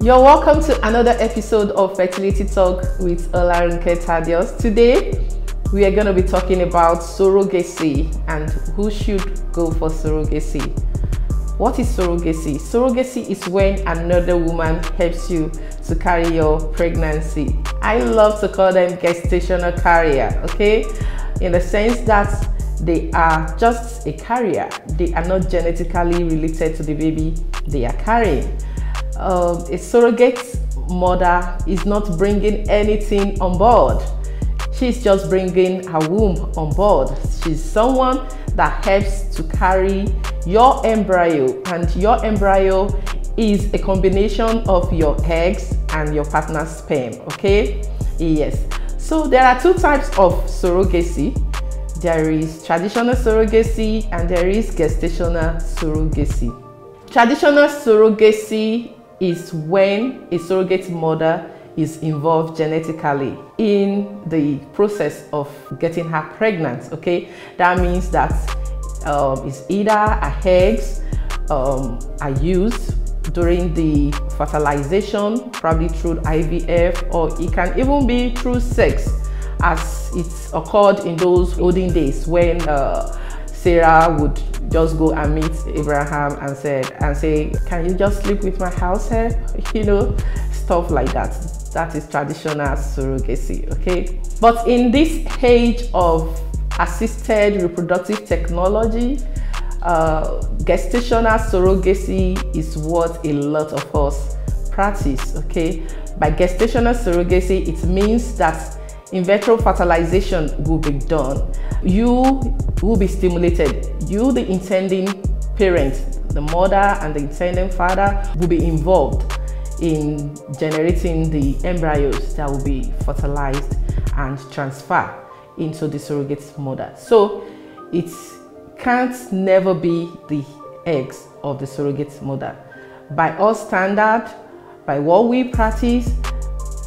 You're welcome to another episode of Fertility Talk with Olarunke Thaddeus. Today, we are going to be talking about surrogacy and who should go for surrogacy. What is surrogacy? Surrogacy is when another woman helps you to carry your pregnancy. I love to call them gestational carrier, okay? In the sense that they are just a carrier. They are not genetically related to the baby they are carrying. A surrogate mother is not bringing anything on board. She's just bringing her womb on board. She's someone that helps to carry your embryo, and your embryo is a combination of your eggs and your partner's sperm, okay? Yes. So there are two types of surrogacy. There is traditional surrogacy and there is gestational surrogacy. Traditional surrogacy is when a surrogate mother is involved genetically in the process of getting her pregnant, okay? That means that it's either her eggs are used during the fertilization, probably through IVF, or it can even be through sex, as it's occurred in those olden days when Sarah would just go and meet Abraham and say, can you just sleep with my house help? You know, stuff like that. That is traditional surrogacy, okay? But in this age of assisted reproductive technology, gestational surrogacy is what a lot of us practice, okay? By gestational surrogacy, it means that in vitro fertilization will be done. You will be stimulated. You, the intending parent, the mother and the intending father, will be involved in generating the embryos that will be fertilized and transferred into the surrogate mother. So it can't never be the eggs of the surrogate mother. By our standard, by what we practice,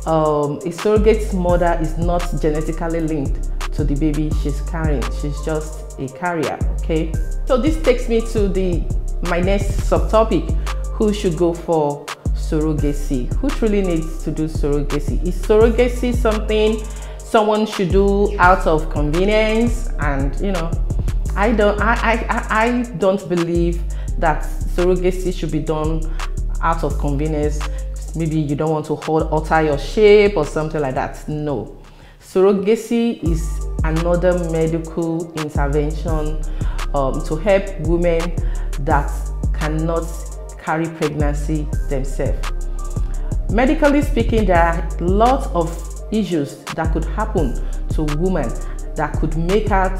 a surrogate mother is not genetically linked to the baby she's carrying. She's just a carrier, okay? So this takes me to my next subtopic: who should go for surrogacy? Who truly needs to do surrogacy? Is surrogacy something someone should do out of convenience? And you know, I don't believe that surrogacy should be done out of convenience. Maybe you don't want to alter your shape or something like that. No. Surrogacy is another medical intervention to help women that cannot carry pregnancy themselves. Medically speaking, there are lots of issues that could happen to women that could make her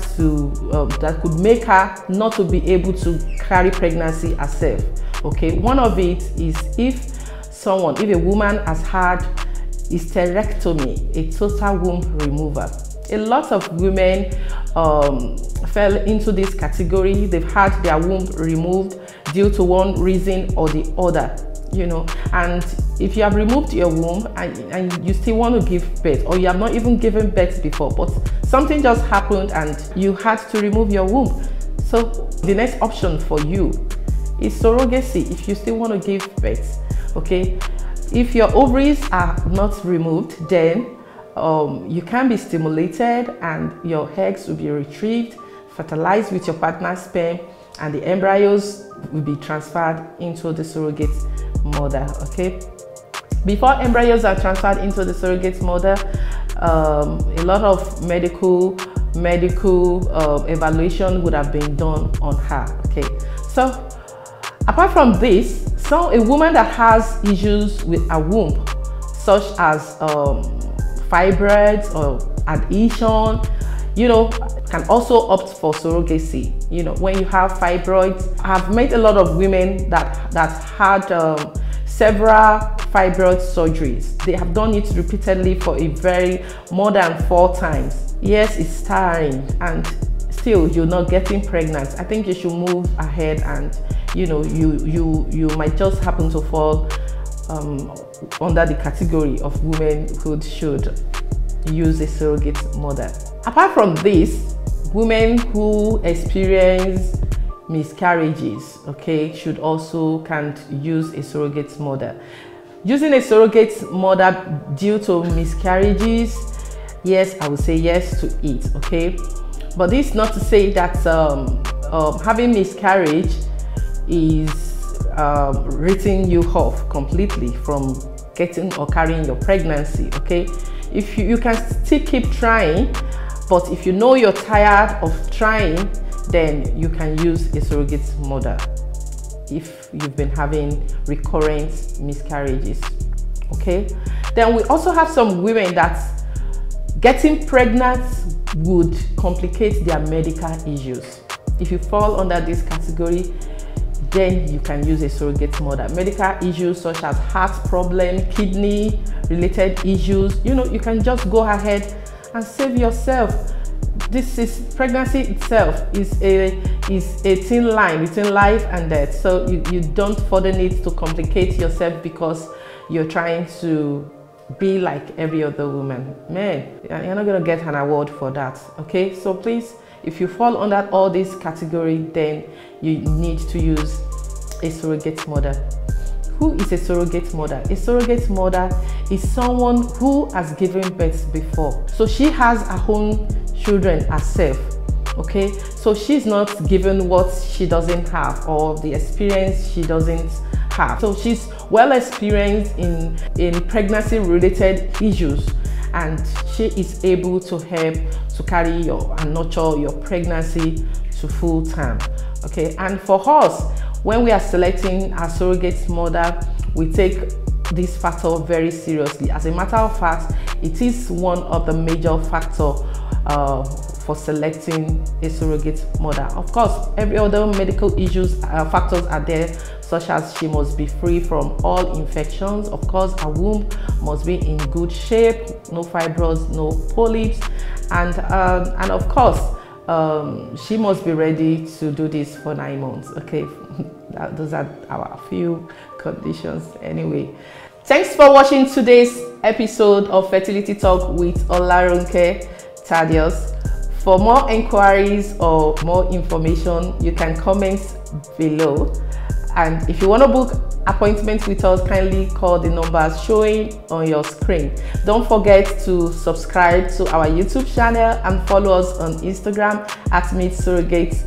not to be able to carry pregnancy herself. Okay, one of it is if a woman has had hysterectomy, a total womb removal. A lot of women fell into this category. They've had their womb removed due to one reason or the other, you know. And if you have removed your womb and you still want to give birth, or you have not even given birth before, but something just happened and you had to remove your womb, so the next option for you is surrogacy if you still want to give birth, okay? If your ovaries are not removed, then you can be stimulated and your eggs will be retrieved, fertilized with your partner's sperm, and the embryos will be transferred into the surrogate mother, okay? Before embryos are transferred into the surrogate mother, a lot of medical evaluation would have been done on her, okay? So apart from this, a woman that has issues with a womb, such as fibroids or adhesion, you know, can also opt for surrogacy. You know, when you have fibroids, I've met a lot of women that had several fibroid surgeries. They have done it repeatedly for more than 4 times. Yes, it's tiring, and still you're not getting pregnant. I think you should move ahead, and you know, you might just happen to fall under the category of women who should use a surrogate mother. Apart from this, women who experience miscarriages, okay, can use a surrogate mother. Using a surrogate mother due to miscarriages, yes, I would say yes to it, okay? But this is not to say that having miscarriage is written you off completely from getting or carrying your pregnancy, okay? If you can still keep trying, but if you know you're tired of trying, then you can use a surrogate mother if you've been having recurrent miscarriages, okay? Then we also have some women that getting pregnant would complicate their medical issues. If you fall under this category, then you can use a surrogate mother. Medical issues such as heart problem, kidney related issues, you know, you can just go ahead and save yourself. Pregnancy itself is a thin line between life and death. So you don't further need to complicate yourself because you're trying to be like every other woman. Man, you're not gonna get an award for that, okay? So please, if you fall under all this category, then you need to use a surrogate mother. Who is a surrogate mother? A surrogate mother is someone who has given birth before. So she has her own children herself, okay? So she's not given what she doesn't have or the experience she doesn't have. So she's well experienced in pregnancy related issues, and she is able to help to carry and nurture your pregnancy to full term, okay? And for us, when we are selecting our surrogate mother, we take this factor very seriously. As a matter of fact, it is one of the major factors for selecting a surrogate mother. Of course, every other medical factors are there, such as she must be free from all infections. Of course, her womb must be in good shape, no fibroids, no polyps, and of course, she must be ready to do this for 9 months, okay? Those are our few conditions anyway. Thanks for watching today's episode of Fertility Talk with Olarunke Thaddeus. For more inquiries or more information, you can comment below. And if you want to book appointments with us, kindly call the numbers showing on your screen. Don't forget to subscribe to our YouTube channel and follow us on Instagram at Meet Surrogate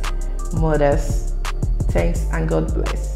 Mothers. Thanks and God bless.